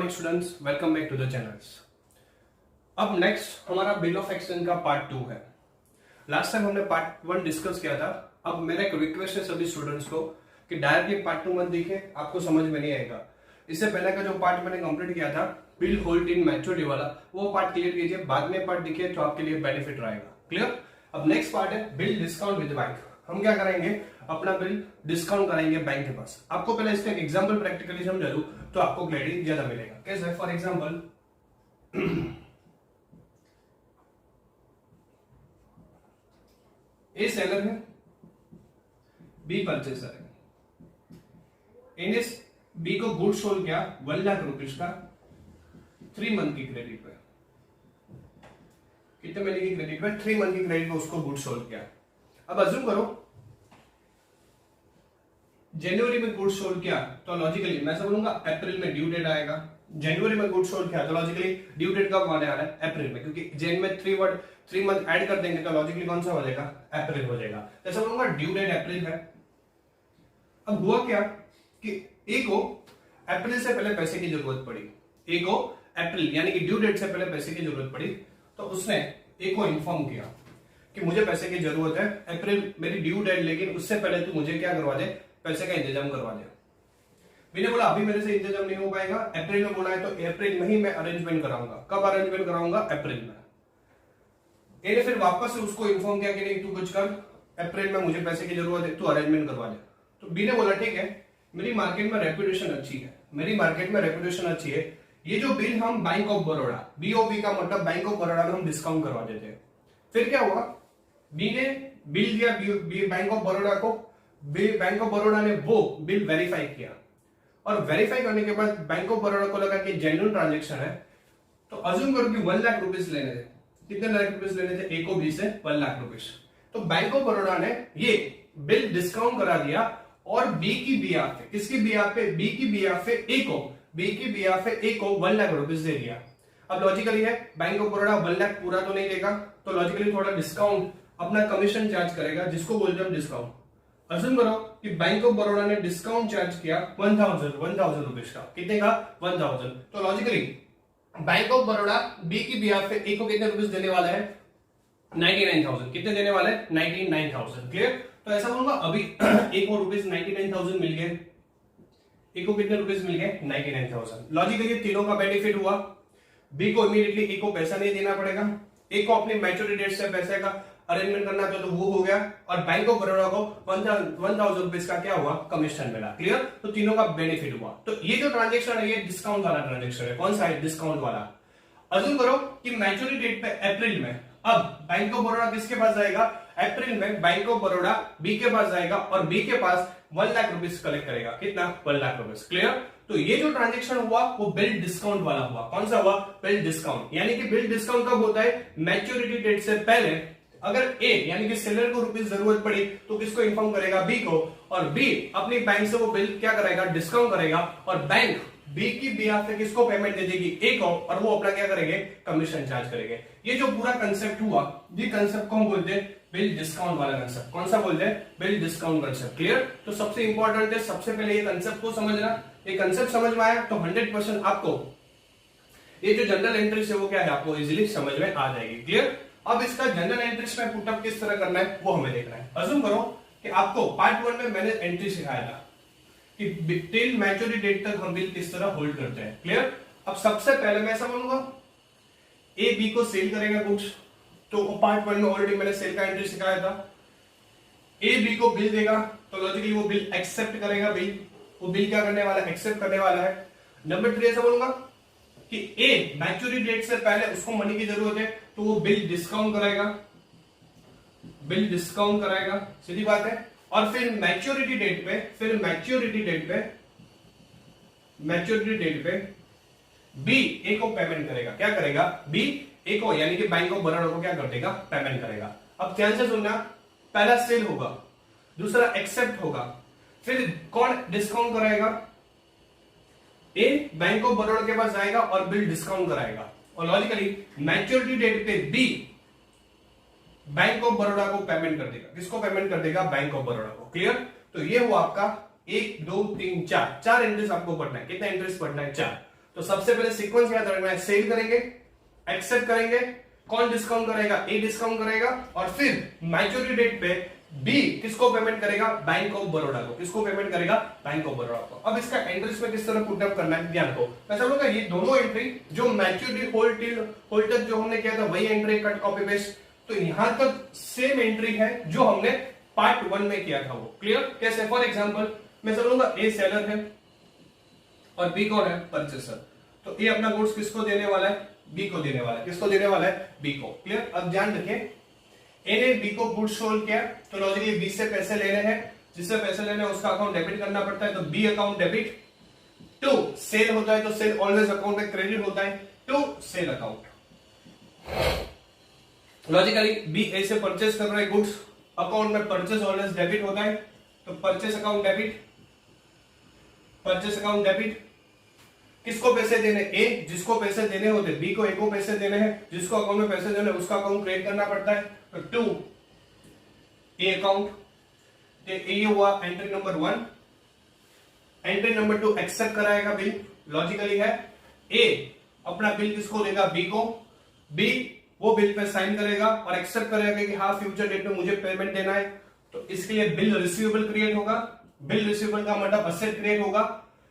Morning students, welcome back to the channels. अब next हमारा bill of exchange का part 2 है। लास्ट टाइम हमने पार्ट 1 डिस्कस किया था। अब मेरा एक रिक्वेस्ट है सभी स्टूडेंट्स को कि डायरेक्टली पार्ट 2 मत देखिए, आपको समझ में नहीं आएगा। इससे पहले का जो पार्ट मैंने कंप्लीट किया था बिल होल्ड इन मैच्योरिटी वाला, वो पार्ट क्लियर कीजिए, बाद में पार्ट देखिए तो आपके लिए बेनिफिट रहेगा। क्लियर। अब नेक्स्ट पार्ट है बिल डिस्काउंट विद बैंक। हम क्या करेंगे, अपना बिल डिस्काउंट कराएंगे बैंक के पास। आपको पहले इसका एग्जांपल प्रैक्टिकली समझा दूं तो आपको क्लैरिटी ज्यादा मिलेगा। कैसे? फॉर एग्जांपल ए सेलर है, बी परचेसर है। इन इस बी को गुड सोल्ड किया 1 लाख रुपीज का 3 मंथ की क्रेडिट पे। कितने महीने की क्रेडिट पे? 3 मंथ की क्रेडिट पे उसको गुड सोल्ड किया। अब अज्यूम करो जनवरी में गुड सोल्ड किया तो लॉजिकली मैं ऐसा बोलूंगा अप्रैल में ड्यू डेट आएगा। जनवरी में गुड सोल्ड किया तो लॉजिकली ड्यू डेट कब आने आ रहा है? अप्रैल में, क्योंकि जैन में 3 मंथ ऐड कर देंगे तो लॉजिकली कौन सा हो जाएगा? अप्रैल हो जाएगा। तो ऐसा बोलूंगा ड्यू डेट अप्रैल है। अब हुआ क्या कि ए को अप्रैल से पहले पैसे की जरूरत पड़ी। ए को अप्रैल यानी कि ड्यू डेट से पहले पैसे की जरूरत पड़ी, तो उसने ए को इन्फॉर्म किया कि मुझे पैसे की जरूरत है, अप्रैल मेरी ड्यू डेट, लेकिन उससे पहले तू मुझे क्या करवा दे? पैसे का इंतजाम करवा दे। मैंने बोला अभी मेरे से इंतजाम नहीं हो पाएगा, अप्रैल में बोला है तो अप्रैल में ही मैं अरेंजमेंट कराऊंगा। कब अरेंजमेंट कराऊंगा? अप्रैल में। ए ने फिर वापस से उसको इन्फॉर्म किया कि नहीं तू कुछ कर, अप्रैल में मुझे पैसे की जरूरत है, तू अरेंजमेंट करवा दे। तो बी ने बोला ठीक है, मेरी मार्केट में रेपुटेशन अच्छी है, मेरी मार्केट में रेपुटेशन अच्छी है, ये जो बिल हम बैंक ऑफ बड़ौदा, बीओबी का मतलब बैंक ऑफ बड़ौदा में हम डिस्काउंट करवा देते हैं। फिर क्या हुआ, बी ने बिल दिया बैंक ऑफ बड़ौदा को, बैंक ऑफ बड़ौदा ने वो बिल वेरीफाई किया, और वेरीफाई करने के बाद बैंक ऑफ बड़ौदा को लगा कि जेन्युइन ट्रांजैक्शन है, तो अज्यूम करो कि 1 लाख रुपीस लेने थे। कितने लाख रुपीस लेने थे? ए को बी से 1 लाख रुपीस। तो बैंक ऑफ बड़ौदा ने ये बिल डिस्काउंट करा दिया और बी की बिहाफ पे, किसकी बिहाफ पे? बी की बिहाफ पे ए को, बी की बिहाफ पे ए को 1 लाख रुपीस दे दिया। अब लॉजिकली है बैंक ऑफ बड़ौदा 1 लाख पूरा तो नहीं देगा, तो लॉजिकली थोड़ा डिस्काउंट अपना कमीशन चार्ज करेगा, जिसको बोलते हैं डिस्काउंट। अज्यूम करो कि बैंक ऑफ बड़ौदा ने डिस्काउंट चार्ज किया 1000 रुपीज का। कितने का? 1000। तो logically bank of Baroda B की बिहाफ पे ए को कितने रुपीस देने वाला है? 99,000। कितने देने वाले? 99,000। क्लियर। तो ऐसा बोलूंगा अभी ए को रुपीस 99,000 मिल गए, ए को कितने रुपीस मिल गए? 99,000। लॉजिकली तीनों का बेनिफिट हुआ। बी को इमीडिएटली ए को पैसा नहीं देना पड़ेगा, ए को अपनी मैच्योरिटी डेट से पैसे का अरेंजमेंट करना था तो वो हो गया, और बैंक ऑफ बड़ौदा को 1000 रुपीज का क्या हुआ? कमीशन मिला। क्लियर। तो तीनों का बेनिफिट हुआ। तो ये जो ट्रांजेक्शन है ये डिस्काउंट वाला ट्रांजेक्शन है। कौन सा है? डिस्काउंट वाला। अज्यूम करो कि मैच्योरिटी डेट पे अप्रैल में, अब बैंक ऑफ बड़ौदा किसके पास जाएगा? अप्रैल में बैंक ऑफ बड़ौदा बी के पास जाएगा और बी के पास 1 लाख रुपीस कलेक्ट करेगा। कितना? 1 लाख रुपीस। क्लियर। तो ये जो ट्रांजेक्शन हुआ वो बिल डिस्काउंट वाला हुआ। कौन सा हुआ? Bill discount. यानी कि बिल डिस्काउंट कब होता है? मैच्योरिटी डेट से पहले। अगर ए यानी कि सेलर को रुपीस जरूरत पड़ी तो किसको इन्फॉर्म करेगा? बी को, और बी अपनी बैंक से वो बिल क्या करेगा? डिस्काउंट करेगा, और बैंक बी की बिहाफ पे किसको पेमेंट दे देगी? ए को, और वो अपना क्या करेंगे? कमीशन चार्ज करेंगे। ये जो पूरा कंसेप्ट हुआ, ये कंसेप्ट को हम बोलते हैं बिल डिस्काउंट वाला कंसेप्ट। कौन सा बोलते हैं? Bill discount concept. क्लियर। तो सबसे इंपॉर्टेंट है सबसे पहले ये कंसेप्ट को समझना। ये कंसेप्ट समझ में आया तो 100% आपको ये जो जनरल एंट्रीज है वो क्या है? आपको इजीली समझ में आ जाएगी। क्लियर। अब इसका जनरल एंट्रीज में पुटअप किस तरह करना है वो हमें देखना है। अज्यूम करो कि आपको पार्ट 1 में मैंने एंट्री सिखाया था कि टिल मैच्योरिटी डेट तक हम बिल किस तरह होल्ड करते हैं। क्लियर। अब सबसे पहले मैं ऐसा बोलूंगा ए बी को सेल करेगा कुछ, तो पार्ट 1 में ऑलरेडी मैंने सेल का एंट्री सिखाया था। ए बी को बिल देगा तो लॉजिकली वो बिल एक्सेप्ट करेगा। बिल वो बिल क्या करने वाला है? एक्सेप्ट करने वाला है। नंबर 3 ऐसा बोलूंगा कि ए मैच्योरिटी डेट से पहले उसको मनी की जरूरत है तो वो बिल डिस्काउंट कराएगा, बिल डिस्काउंट कराएगा, सीधी बात है। और फिर मैच्योरिटी डेट पे बी ए को पेमेंट करेगा। क्या करेगा? बी ए को यानी कि बैंक ऑफ बड़ौदा को क्या कर देगा? पेमेंट करेगा। अब ध्यान से सुनना, पहला सेल होगा, दूसरा एक्सेप्ट होगा, फिर कौन डिस्काउंट कराएगा? ए बैंक ऑफ बड़ौदा के पास जाएगा और बिल डिस्काउंट कराएगा, और लॉजिकली मैच्योरिटी डेट पे बी बैंक ऑफ बड़ौदा को पेमेंट कर देगा। किसको पेमेंट कर देगा? बैंक ऑफ बड़ौदा को। क्लियर। तो ये हुआ आपका 1 2 3 4 एंट्रीज आपको पढ़ना है। कितना एंट्रीज पढ़ना है? 4। तो सबसे पहले सीक्वेंस याद रखना है, सेल करेंगे, एक्सेप्ट करेंगे, कौन डिस्काउंट करेगा, ए डिस्काउंट करेगा, और फिर मैच्योरिटी डेट पे बी किसको पेमेंट करेगा, बैंक ऑफ बड़ौदा को। किसको पेमेंट करेगा, बैंक ऑफ बड़ौदा को। अब इसका एंट्रीज में किस तरह पुट अप करना है ध्यान दो। वैसे हम लोग ये दोनों एंट्री जो मैच्योरिटी होल्ड तक जो हमने किया था वही एंट्री, कट कॉपी पेस्ट, तो यहां तक सेम एंट्री है जो हमने पार्ट 1 में किया था वो। क्लियर? कैसे? फॉर एग्जांपल मैं समझूंगा ए सेलर है और बी कौन है, परचेसर। तो ए अपना गुड्स किसको देने वाला है, बी को देने वाला है। किसको देने वाला है, बी को। क्लियर? अब ध्यान रखें, ए ने बी को गुड्स सोल्ड किया तो लॉजिकली बी से पैसे लेने हैं, जिससे पैसे लेने हैं उसका अकाउंट डेबिट करना पड़ता है, तो B account debit to sale होता है, तो सेल ऑलवेज अकाउंट में क्रेडिट होता है to sale account. Logically B A से परचेस कर रहा है गुड्स, अकाउंट में परचेस ऑलवेज डेबिट होता है, तो purchase account debit, purchase account debit. किसको पैसे देने, ए, जिसको पैसे देने होते, बी को ए को पैसे देने हैं, जिसको अकाउंट में पैसे देने उसका अकाउंट क्रिएट करना पड़ता है, तो टू ए अकाउंट। ये हुआ entry number 1। Entry number 2 accept कराएगा बिल, लॉजिकली है ए अपना बिल किसको देगा, बी को, बी वो बिल पे साइन करेगा और एक्सेप्ट करेगा कि हाँ फ्यूचर डेट में मुझे पेमेंट देना है, तो इसके लिए बिल रिसीवेबल क्रिएट होगा। बिल रिसीवेबल का मतलब असेट क्रिएट होगा,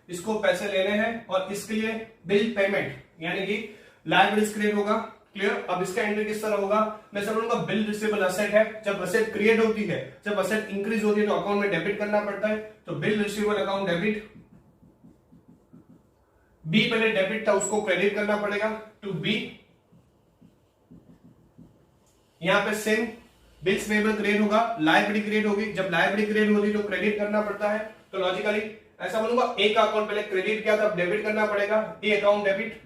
इसको पैसे लेने हैं, और इसके लिए बिल पेमेंट यानी कि लायबिलिटीज क्रिएट होगा। क्लियर? अब इसका एंट्री किस तरह होगा, मैं समझूंगा बिल रिसीवेबल असेट है, जब असेट क्रिएट होती है, जब असेट इंक्रीज होती है तो अकाउंट में डेबिट करना पड़ता है, तो bill receivable account debit, B पहले डेबिट था उसको क्रेडिट करना पड़ेगा टू बी। यहां पे सेम बिल्स पेबल क्रिएट होगा, लायबिलिटी क्रिएट होगी, जब लायबिलिटी क्रिएट होती है तो क्रेडिट करना पड़ता है, तो लॉजिकली ऐसा बोलूंगा ए का अकाउंट पहले क्रेडिट किया था, अब डेबिट करना पड़ेगा, A account debit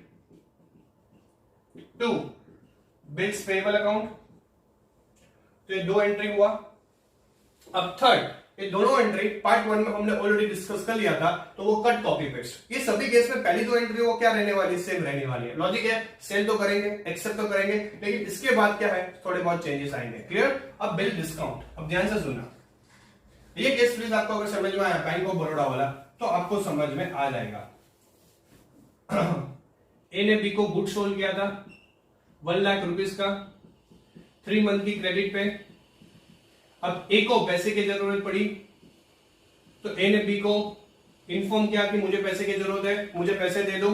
to bills payable account. तो ये दो एंट्री हुआ। अब थर्ड, ये दोनों एंट्री पार्ट 1 में हमने ऑलरेडी डिस्कस कर लिया था, तो वो कट कॉपी पेस्ट। ये सभी केस में पहली दो एंट्री वो क्या रहने वाली, सेम रहने वाली है। लॉजिक है, सेल तो करेंगे, एक्सेप्ट तो करेंगे, लेकिन इसके बाद क्या है, थोड़े बहुत चेंजेस आएंगे। क्लियर? अब बिल डिस्काउंट, अब ध्यान से सुनना, ये केस प्लीज आपको अगर समझ में आया बैंक ऑफ बड़ौदा वाला, तो आपको समझ में आ जाएगा। ए ने बी को गुड सोल्ड किया था 1 लाख रुपीस का 3 मंथ की क्रेडिट पे। अब ए को पैसे की जरूरत पड़ी, तो ए ने बी को इन्फॉर्म किया कि मुझे पैसे की जरूरत है, मुझे पैसे दे दो।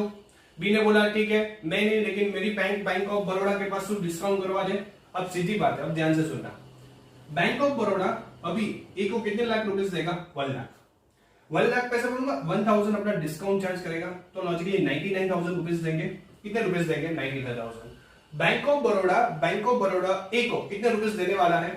बी ने बोला ठीक है, मैं नहीं, लेकिन मेरी बैंक ऑफ बड़ौदा के पास तू डिस्काउंट करवा दे। अब सीधी बात है, अब ध्यान से सुनना, बैंक ऑफ बड़ौदा अभी ए को कितने लाख रुपीस देगा, 1 लाख। 1 लाख पैसा बोलूंगा, 1000 अपना डिस्काउंट चार्ज करेगा, तो लॉजिकली 99,000 रुपीज देंगे। कितने रुपीस देंगे, 95,000। बैंक ऑफ बड़ौदा ए को कितने रुपीस देने वाला है,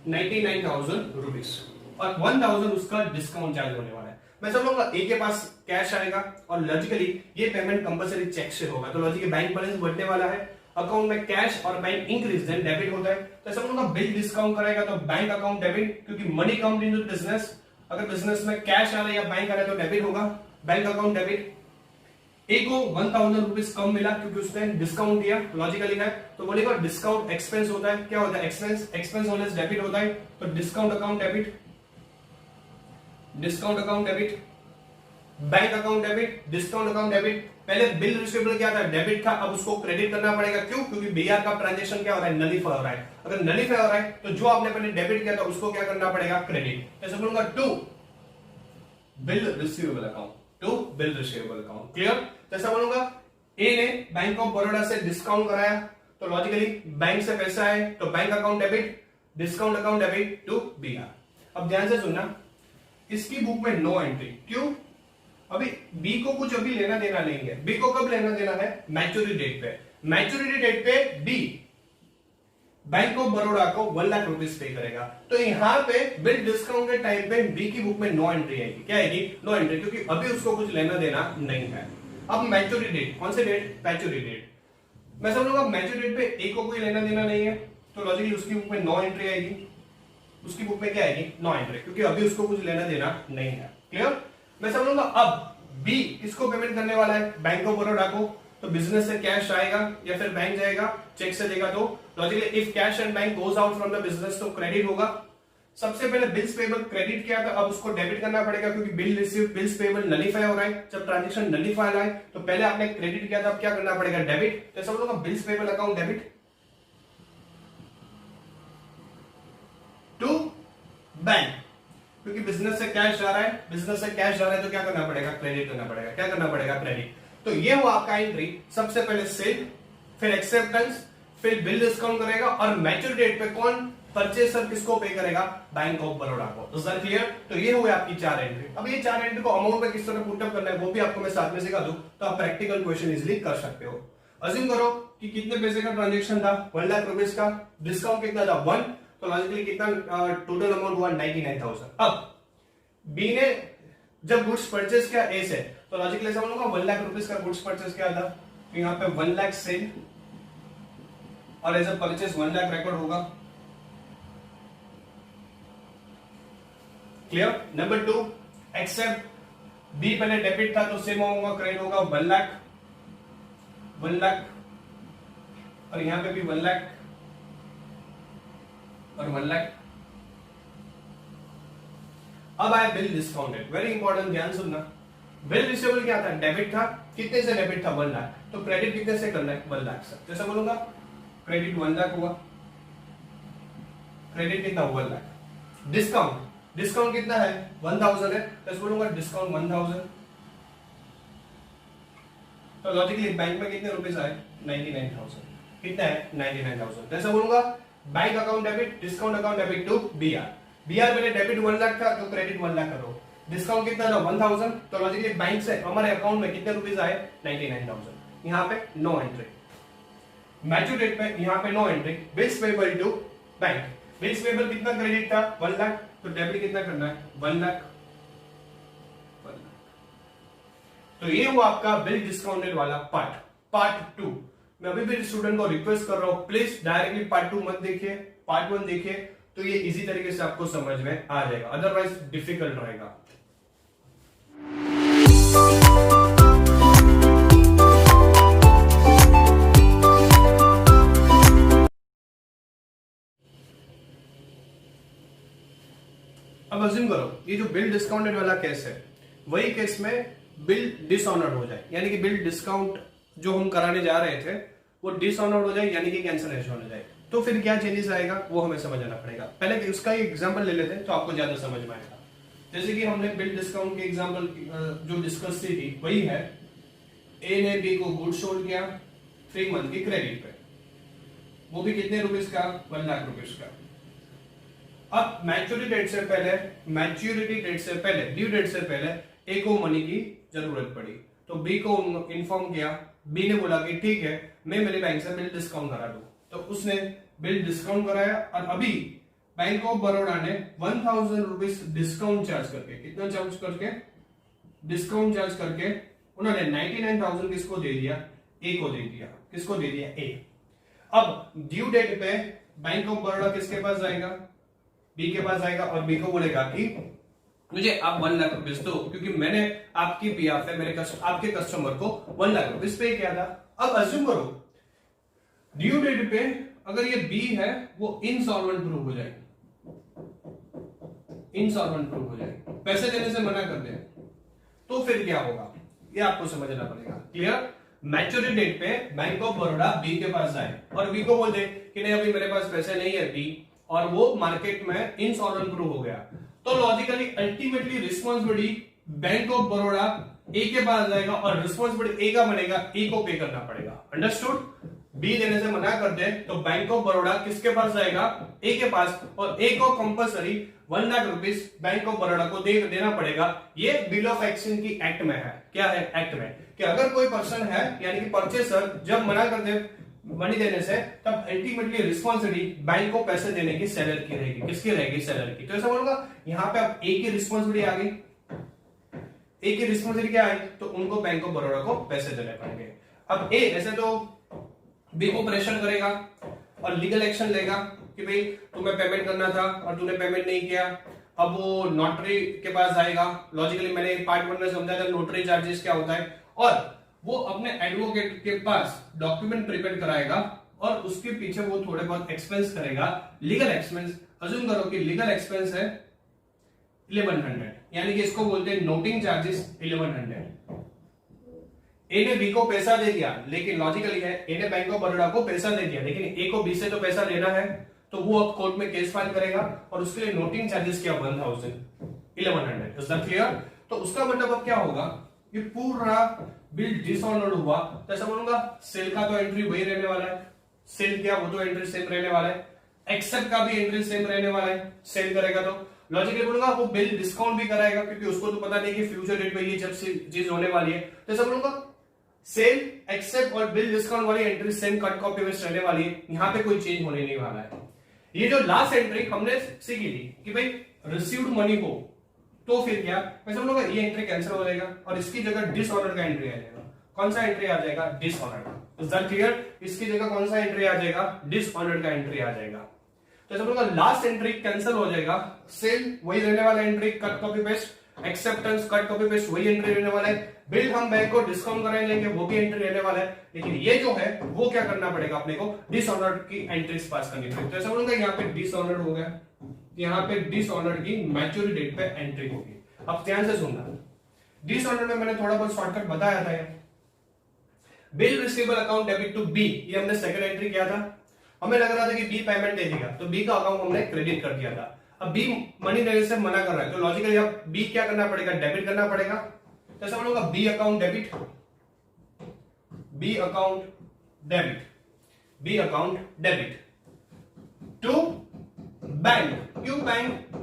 99,000 रुपीस, और 1000 उसका डिस्काउंट चार्ज होने वाला है। मैं समझूंगा ए के पास कैश आएगा, और लॉजिकली ये पेमेंट कंपलसरी चेक से होगा, तो लॉजिकली बैंक बैलेंस बढ़ने वाला है, अकाउंट में कैश और बैंक इंक्रीज देन डेबिट होता है, तो समझूंगा बिल डिस्काउंट कराएगा तो बैंक अकाउंट डेबिट, क्योंकि मनी कम इनटू बिजनेस। अगर बिजनेस में कैश आ रहा है या बैंक आ रहा है तो डेबिट होगा, बैंक अकाउंट डेबिट। ए को 1000 रुपीज कम मिला क्योंकि उसने डिस्काउंट दिया, लॉजिकली है, तो बोलेगा डिस्काउंट एक्सपेंस होता है। क्या होता है, एक्सपेंस ऑलवेज डेबिट होता है, तो discount account debit, discount account debit, bank account debit, discount account debit. पहले बिल रिसीवेबल क्या था, डेबिट था, अब उसको क्रेडिट करना पड़ेगा। क्यों? क्योंकि बीआर का ट्रांजैक्शन क्या हो रहा है, नलीफाई हो रहा है। अगर नलीफाई हो रहा है तो जो आपने पहले डेबिट किया था उसको क्या करना पड़ेगा, क्रेडिट। जैसे बोलूंगा to bill receivable account, to bill receivable account. Clear? जैसा बोलूंगा ए ने बैंक ऑफ बड़ौदा से डिस्काउंट कराया, तो लॉजिकली बैंक से पैसा है तो bank account debit, discount account debit to BR. अब ध्यान से सुनना, इसकी बुक में नो एंट्री। क्यों? अभी बी को कुछ अभी लेना देना नहीं है। बी को कब लेना देना है, मैच्योरिटी डेट पे। मैच्योरिटी डेट पे बी बैंक ऑफ बड़ौदा को 1 लाख रुपीस पे करेगा, तो यहां पे बिल डिस्काउंट के टाइम पे बी की बुक में नो एंट्री आएगी। क्या आएगी, नो एंट्री, क्योंकि अभी उसको कुछ लेना देना नहीं है। अब मैच्योरिटी डेट, कौन से डेट, मैच्योरिटी डेट। मैं समझूंगा मैच्योरिटी डेट पे ए को कोई लेना देना नहीं है, तो लॉजिकली उसकी बुक में नो एंट्री आएगी। उसकी बुक में क्या आएगी, नो एंट्री, क्योंकि अभी उसको कुछ लेना देना नहीं है। क्लियर? मैं समझूंगा अब बी किसको पेमेंट करने वाला है, बैंक ऑफ बड़ौदा को, तो बिजनेस से कैश आएगा या फिर बैंक जाएगा, चेक से देगा, तो logically if cash and bank goes out from the business तो क्रेडिट होगा, सबसे पहले बिल्स पेबल क्रेडिट किया था, अब उसको डेबिट करना पड़ेगा क्योंकि bill receive bills payable nullify हो रहा है। जब ट्रांजेक्शन नलीफाई हो रहा है तो पहले आपने क्रेडिट किया था, अब क्या करना पड़ेगा, डेबिट। तो सब लोग bills payable account debit to bank, क्योंकि बिजनेस से कैश जा रहा है, बिजनेस से कैश जा रहा है तो क्या करना पड़ेगा, क्रेडिट करना पड़ेगा। क्या करना पड़ेगा, क्रेडिट। तो ये हुआ आपका एंट्री। सबसे पहले सेल, फिर एक्सेप्टेंस, फिर बिल डिस्काउंट करेगा और मैच्योर डेट पे कौन परचेसर किसको पे करेगा, बैंक ऑफ बड़ौदा को। Is that clear? तो ये हुए आपकी 4 एंट्री। अब ये 4 एंट्री को अमाउंट में किस तरह पुटअप करना है वो भी आपको मैं साथ में सिखा दूं, तो आप प्रैक्टिकल क्वेश्चन इजीली कर सकते हो। अज्यूम करो कि कितने पैसे का ट्रांजेक्शन था, 1 लाख रुपीस का, डिस्काउंट कितना था 1, तो लॉजिकली कितना टोटल अमाउंट हुआ 99,000। अब बी ने जब गुड्स परचेस किया ए से, तो लॉजिकली ऐसा बोलूंगा 1 लाख रुपीस का गुड्स परचेस किया था, तो यहां पे 1 लाख सेल और as a purchase 1 lakh record होगा। क्लियर? नंबर 2, एक्सेप्ट बी पहले डेबिट था तो सेम होगा, क्रेडिट होगा 1 लाख, 1 लाख और यहां पे भी 1 लाख और 1 लाख। अब आया बिल डिस्काउंटेड, वेरी इंपॉर्टेंट, ध्यान सुनना। बिल रिसीवेबल क्या था, डेबिट था, कितने से डेबिट था 1 लाख, तो क्रेडिट कितने से करना है 1 लाख से। जैसा बोलूंगा क्रेडिट 1 लाख हुआ, क्रेडिट कितना 1 लाख, डिस्काउंट, डिस्काउंट कितना है 1000 है, तो बोलूंगा डिस्काउंट 1000। तो लॉजिकली बैंक में कितने रुपीस आए 99,000, कितना है 99,000। जैसा बोलूंगा bank account debit, discount account debit to BR, BR पहले डेबिट 1 लाख था तो क्रेडिट 1 लाख करो, डिस्काउंट कितना था 1000, तो लॉजिकली बैंक से हमारे अकाउंट में कितने रुपीस आए 99,000। यहां पे नो एंट्री। मैच्योर डेट पे यहां पे no entry. Bills payable to bank, bills payable कितना क्रेडिट था 1 लाख, तो डेबिट कितना करना है 1 लाख। तो ये हुआ आपका बिल डिस्काउंटेड वाला पार्ट। पार्ट 2 मैं अभी भी स्टूडेंट को रिक्वेस्ट कर रहा हूं, प्लीज डायरेक्टली पार्ट 2 मत देखिए, पार्ट 1 देखिए, तो ये इजी तरीके से आपको समझ में आ जाएगा, अदरवाइज डिफिकल्ट रहेगा। अब अज्यूम करो ये जो बिल डिस्काउंटेड वाला केस है, वही केस में बिल डिसऑनर्ड हो जाए, यानी कि बिल डिस्काउंट जो हम कराने जा रहे थे वो डिसऑनर्ड हो जाए, यानी कि कैंसिलेशन हो जाए, तो फिर क्या चेंजेस आएगा वो हमें समझना पड़ेगा। पहले उसका एग्जांपल ले लेते हैं तो आपको ज्यादा समझ में आएगा। जैसे कि हमने बिल डिस्काउंट के एग्जांपल जो डिस्कस की थी वही है, ए ने बी को गुड सोल्ड किया 3 मंथ की क्रेडिट पे, वो भी कितने रुपीस का 1 लाख रुपीस का। अब मैच्योरिटी डेट से पहले, मैच्योरिटी डेट से पहले, ड्यू डेट से पहले ए को मनी की जरूरत पड़ी, तो बी को इन्फॉर्म किया, बी ने बोला कि ठीक है मैं मेरे बैंक से बिल डिस्काउंट करा दूं, तो उसने बिल डिस्काउंट कराया और अभी बैंक ऑफ बड़ौदा ने 1000 रुपीस डिस्काउंट चार्ज करके, कितना चार्ज करके, डिस्काउंट चार्ज करके उन्होंने 99,000 किसको दे दिया, ए को दे दिया। किसको दे दिया, ए। अब ड्यू डेट पे बैंक ऑफ बड़ौदा किसके पास जाएगा, बी के पास जाएगा और बी को बोलेगा कि मुझे आप 1 लाख रुपीस दो, क्योंकि मैंने आपकी बिहाफ पे आपके कस्टमर को 1 लाख रुपीस पे किया था। अब अज्यूम करो ड्यू डेट पे अगर ये बी है वो इनसॉल्वेंट प्रूव हो जाएगी, इनसॉल्वेंट प्रूव हो जाएगी, पैसे देने से मना कर दे, तो फिर क्या होगा ये आपको समझना पड़ेगा। क्लियर? मैच्योरिटी डेट पे बैंक ऑफ बड़ौदा बी के पास जाए और बी को बोल दे कि नहीं अभी मेरे पास पैसे नहीं है बी, और वो मार्केट में इनसॉल्वेंट प्रूव हो गया, तो logically ultimately responsibility bank of Baroda A के पास जाएगा और रिस्पॉन्सिबिलिटी ए का बनेगा, ए को पे करना पड़ेगा। अंडरस्टूड? बी देने से मना कर दे तो बैंक ऑफ बड़ौदा किसके पास जाएगा, ए के पास, और ए को compulsory 1 lakh rupees bank of Baroda को देना पड़ेगा। ये बिल ऑफ एक्सचेंज की एक्ट में है। क्या है एक्ट में, कि अगर कोई पर्सन है यानी कि परचेसर जब मना कर दे मनी देने से, तब अल्टीमेटली रिस्पॉन्सिबिलिटी बैंक को पैसे देने की सेलर की रहेगी। किसकी रहेगी, सेलर की। तो ऐसा बोलूंगा यहां पे अब ए की रिस्पॉन्सिबिलिटी आ गई, ए की रिस्पॉन्सिबिलिटी क्या आई, तो उनको बैंक ऑफ बड़ौदा को पैसे देने पड़ेंगे। अब ए ऐसे तो बी को प्रेशर करेगा और लीगल एक्शन लेगा कि भाई तुम्हें पेमेंट करना था और तूने पेमेंट नहीं किया। अब वो नोटरी के पास जाएगा, लॉजिकली मैंने पार्ट 1 में समझा था नोटरी चार्जेस क्या होता है, और वो अपने एडवोकेट के पास डॉक्यूमेंट प्रिपेयर कराएगा और उसके पीछे वो थोड़े बहुत एक्सपेंस करेगा, लीगल एक्सपेंस। अज्यूम करो कि लीगल एक्सपेंस है 1100, यानी कि इसको बोलते हैं नोटिंग चार्जेस 1100। ए ने बी को पैसा दे दिया, लेकिन लॉजिकली है ए ने बैंक ऑफ बड़ौदा को पैसा दे दिया, लेकिन ए को बी से तो पैसा लेना है, तो वो अब कोर्ट में केस फाइल करेगा और उसके लिए नोटिंग चार्जेस क्या 1100। Is that clear? तो उसका मतलब अब क्या होगा, ये पूरा बिल डिसऑनर्ड हुआ तो ऐसा बोलूंगा सेल का तो एंट्री वही रहने वाला है, सेल किया वो तो एंट्री सेम रहने वाला है, एक्सेप्ट का भी एंट्री सेम रहने वाला है, सेल करेगा तो लॉजिकली बोलूंगा वो बिल डिस्काउंट भी कराएगा, क्योंकि उसको तो पता नहीं कि फ्यूचर डेट में ये जब से चीज होने वाली है, तो ऐसा बोलूंगा सेल एक्सेप्ट और बिल डिस्काउंट वाली entry same cut copy paste रहने वाली है, यहां पे कोई चेंज होने नहीं वाला है। ये जो लास्ट एंट्री हमने सीखी थी कि भाई रिसीव्ड मनी हो तो फिर क्या, मैं समझ लूंगा ये एंट्री कैंसिल हो जाएगा और इसकी जगह डिसऑर्डर का एंट्री आ जाएगा। कौन सा एंट्री आ जाएगा? डिसऑर्डर। Is that clear? इसकी जगह कौन सा एंट्री आ जाएगा? डिसऑर्डर का एंट्री आ जाएगा। तो ऐसा बोलूंगा लास्ट एंट्री कैंसिल हो जाएगा, सेल वही रहने वाला entry cut copy paste, acceptance cut copy paste वही एंट्री रहने वाला है, बिल हम बैंक को डिस्काउंट कराने लेंगे वो भी एंट्री रहने वाला है, लेकिन ये जो है वो क्या करना पड़ेगा अपने को, डिसऑर्डर्ड की एंट्रीज पास करनी पड़ेगी। तो ऐसा बोलूंगा यहाँ पे डिसऑर्डर्ड हो गया, यहाँ पे डिसऑर्डर्ड की मैच्योरिटी डेट पे एंट्री होगी। अब ध्यान से सुनना, डिसऑर्डर में मैंने थोड़ा बहुत शॉर्टकट बताया था, bill receivable account debit to B, ये हमने सेकंड एंट्री किया था, हमें लग रहा था कि बी पेमेंट दे देगा तो बी का अकाउंट हमने क्रेडिट कर दिया था। अब बी मनी देने से मना कर रहा है तो लॉजिकली अब बी क्या करना पड़ेगा? डेबिट करना पड़ेगा। तो ऐसा बोलूंगा B account debit, B account debit, B account debit to bank. क्यों बैंक?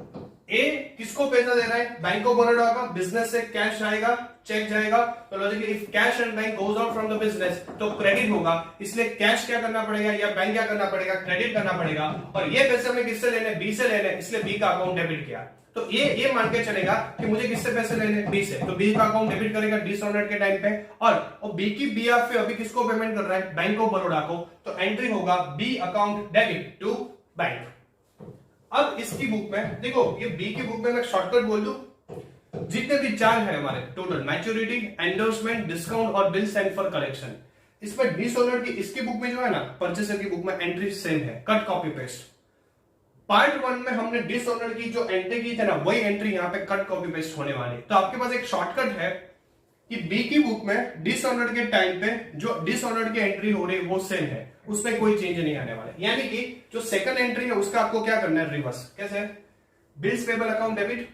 ए किसको पैसा दे रहा है? बैंक ऑफ बड़ौदा का, बिजनेस से कैश आएगा, चेक जाएगा, तो logically if cash and bank goes out from the business तो क्रेडिट होगा, इसलिए कैश क्या करना पड़ेगा या बैंक क्या करना पड़ेगा? क्रेडिट करना पड़ेगा। और ये पैसे हमें किससे लेने? बी से लेने, इसलिए बी का अकाउंट डेबिट किया। तो ये मान के चलेगा कि मुझे किससे पैसे लेने? बी से, तो बी का अकाउंट डेबिट करेगा डिसऑर्डर के टाइम पे, और बी की बीआफ पे अभी किसको पेमेंट कर रहा है? बैंक ऑफ बड़ौदा को, तो एंट्री होगा B account debit to bank. अब इसकी बुक में देखो, ये बी की बुक में मैं शॉर्टकट बोल दूं, जितने भी चार्ज है हमारे टोटल, मैच्योरिटी, एंडोर्समेंट, डिस्काउंट और बिल सेंड फॉर कलेक्शन, इसमें डिसऑर्डर की इसकी बुक में जो है ना, परचेसर की बुक में एंट्री सेम है, कट कॉपी पेस्ट। पार्ट 1 में हमने डिसऑर्डर की जो एंट्री की थी ना, वही एंट्री यहाँ पे कट कॉपी पेस्ट होने वाली है। तो आपके पास एक शॉर्टकट है कि बी की बुक में डिसऑर्डर के टाइम पे जो डिसऑर्डर की एंट्री हो रही है वो सेम है, उसमें कोई चेंज नहीं आने वाला है। यानी कि जो सेकंड एंट्री है उसका आपको क्या करना है? रिवर्स। कैसे? Bills payable account debit,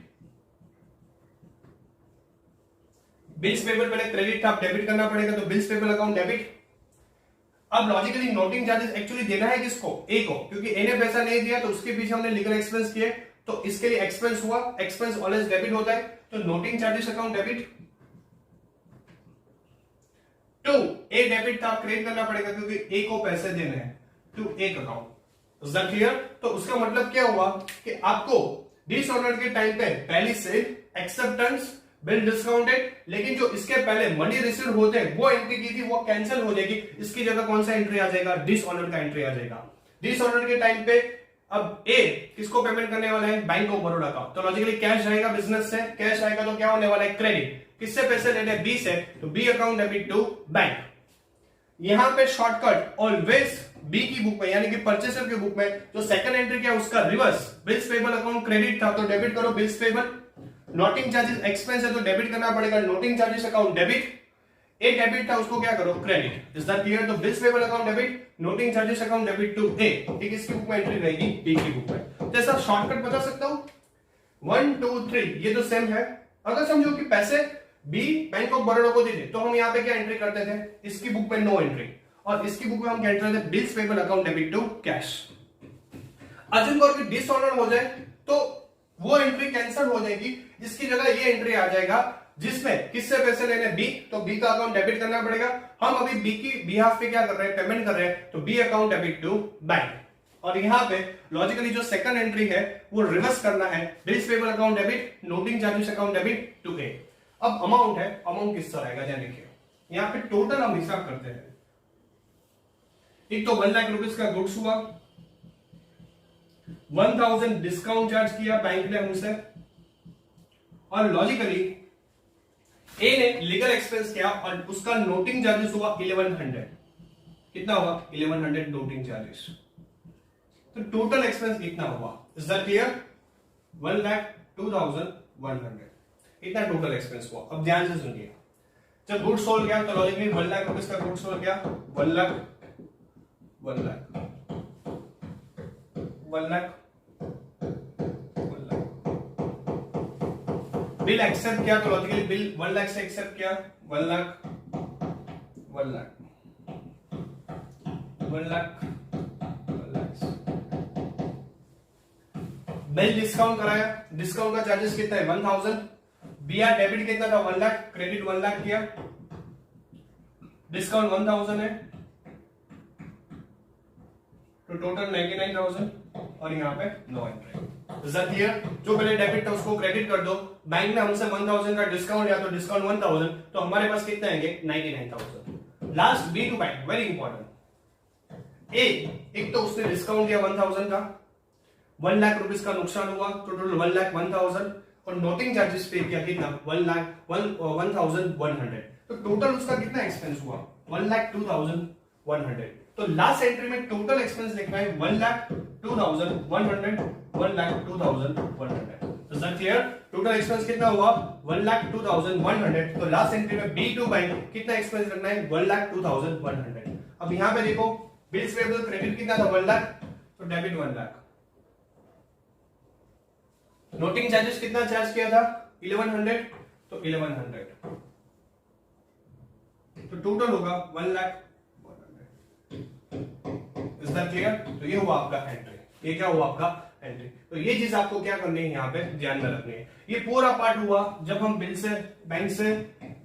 bills payable पहले क्रेडिट था, डेबिट करना पड़ेगा, तो बिल्स पेबल अकाउंट डेबिट। अब लॉजिकली नोटिंग चार्जेस एक्चुअली देना है किसको? ए को, क्योंकि ए ने पैसा नहीं दिया तो उसके पीछे हमने लीगल एक्सपेंस किए, तो इसके लिए एक्सपेंस हुआ, एक्सपेंस ऑलवेज डेबिट होता है, तो noting charges account debit to A debit था, क्रेडिट करना पड़ेगा क्योंकि ए को पैसे देने हैं, to A account. Is that clear? तो उसका मतलब क्या हुआ कि आपको डिसऑर्डर के टाइम पे पहली सेल, एक्सेप्टेंस, बिल डिस्काउंटेड, लेकिन जो इसके पहले मनी रिसीव होते हैं वो एंट्री की थी वो कैंसिल हो जाएगी, इसकी जगह कौन सा एंट्री आ जाएगा? डिसऑर्डर का एंट्री आ जाएगा। डिसऑर्डर के टाइम पे अब ए किसको पेमेंट करने वाला है? बैंक ऑफ बड़ौदा का, तो लॉजिकली कैश आएगा, बिजनेस से कैश आएगा तो क्या होने वाला है? क्रेडिट। किससे पैसे लेने? बी से, तो B account debit to bank. यहां पे शॉर्टकट ऑलवेज बी की बुक में यानी कि परचेसर की बुक में जो सेकंड एंट्री किया उसका reverse, bills payable account credit था तो डेबिट करो bills payable, noting charges expense है तो डेबिट करना पड़ेगा noting charges account debit, A debit था उसको क्या करो? क्रेडिट। Is that clear? तो bills payable account debit, noting charges account debit to A, ठीक, इसकी बुक में एंट्री रहेगी बी की बुक में। तो ऐसा शॉर्टकट बता सकता हूं, 1 2 3 ये तो सेम है। अगर समझो कि पैसे बी बैंक ऑफ बड़ौदा को दे दे तो हम यहाँ पे क्या एंट्री करते थे? इसकी बुक में नो एंट्री, और इसकी बुक में हम क्या एंट्री करते थे? Bills payable account debit to cash. Assume करो कि डिसऑर्डर हो जाए तो वो एंट्री कैंसिल हो जाएगी, इसकी जगह ये एंट्री आ जाएगा जिसमें किससे पैसे लेने? बी, तो बी का अकाउंट डेबिट करना पड़ेगा। हम अभी बी की बिहाफ पे क्या कर रहे हैं? पेमेंट कर रहे हैं, तो B account debit to bank. और यहां पे लॉजिकली जो सेकंड एंट्री है वो रिवर्स करना है, bills payable account debit, noting charges account debit to A. अब अमाउंट है, अमाउंट किस तरह आएगा ध्यान रखिए, यहां पे टोटल हम हिसाब करते हैं। एक तो 1 लाख रुपीस का गुड्स हुआ, 1000 डिस्काउंट चार्ज किया बैंक ने हमसे, और लॉजिकली ए ने लीगल एक्सपेंस किया और उसका नोटिंग चार्जेस हुआ 1100, कितना हुआ 1100 डोटिंग चार्जेस। तो टोटल एक्सपेंस कितना हुआ, इज दैट क्लियर? 1,02,100 इतना टोटल एक्सपेंस हुआ। अब ध्यान से सुनिए, जब गुड्स सोल्ड गया तो लॉजिकली 1 लाख रुपीज का गुड्स सोल्ड गया, 1 लाख 1 लाख 1 लाख 1 लाख। बिल एक्सेप्ट किया तो लॉजिकली बिल 1 लाख से एक्सेप्ट किया, 1 लाख 1 लाख 1 लाख 1 लाख। बिल डिस्काउंट कराया, डिस्काउंट का चार्जेस कितना है 1000। बीआर डेबिट कितना था 1 लाख, क्रेडिट 1 लाख किया, डिस्काउंट 1000 है तो टोटल 99,000 और यहाँ पे नो एंट्री। क्लियर? जो पहले डेबिट था उसको क्रेडिट कर दो, बैंक ने हमसे 1000 का डिस्काउंट या तो डिस्काउंट 1000 तो हमारे पास कितने आएंगे 99,000। Last B to bank very important. एक तो उसने डिस्काउंट दिया 1000 का, 1 लाख रुपीस का नुकसान हुआ तो टोटल 1,01,000 और नोटिंग चार्जेस पे किया कितना 1,01,100 तो टोटल उसका कितना एक्सपेंस हुआ 1,02,100। तो लास्ट एंट्री में टोटल एक्सपेंस लिखना है 1,02,100 1,02,100। तो सर क्लियर? टोटल एक्सपेंस कितना हुआ 1,02,100। तो लास्ट एंट्री में बी टू बैंक कितना एक्सपेंस रखना है 1,02,100। अब यहां पे देखो बिल्स पेबल क्रेडिट कितना था 1 लाख तो डेबिट 1 लाख। नोटिंग चार्जेस कितना चार्ज किया था 1100 तो 1100 तो टोटल होगा 1 लाख 100। Is that clear? तो ये हुआ आपका एंट्री, ये क्या हुआ आपका एंट्री। तो ये चीज आपको क्या करनी है यहाँ पे ध्यान में रखनी है। ये पूरा पार्ट हुआ जब हम बिल से बैंक से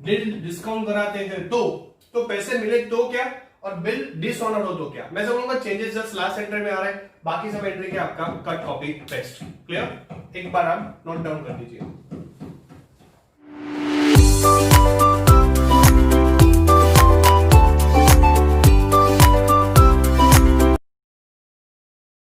बिल डिस्काउंट कराते हैं तो पैसे मिले तो क्या और बिल डिसऑनर हो तो क्या। मैं समझूंगा चेंजेस जस्ट लास्ट एंट्री में आ रहे हैं, बाकी सब एंट्री के आपका कट कॉपी पेस्ट। क्लियर? एक बार आप नोट डाउन कर दीजिए।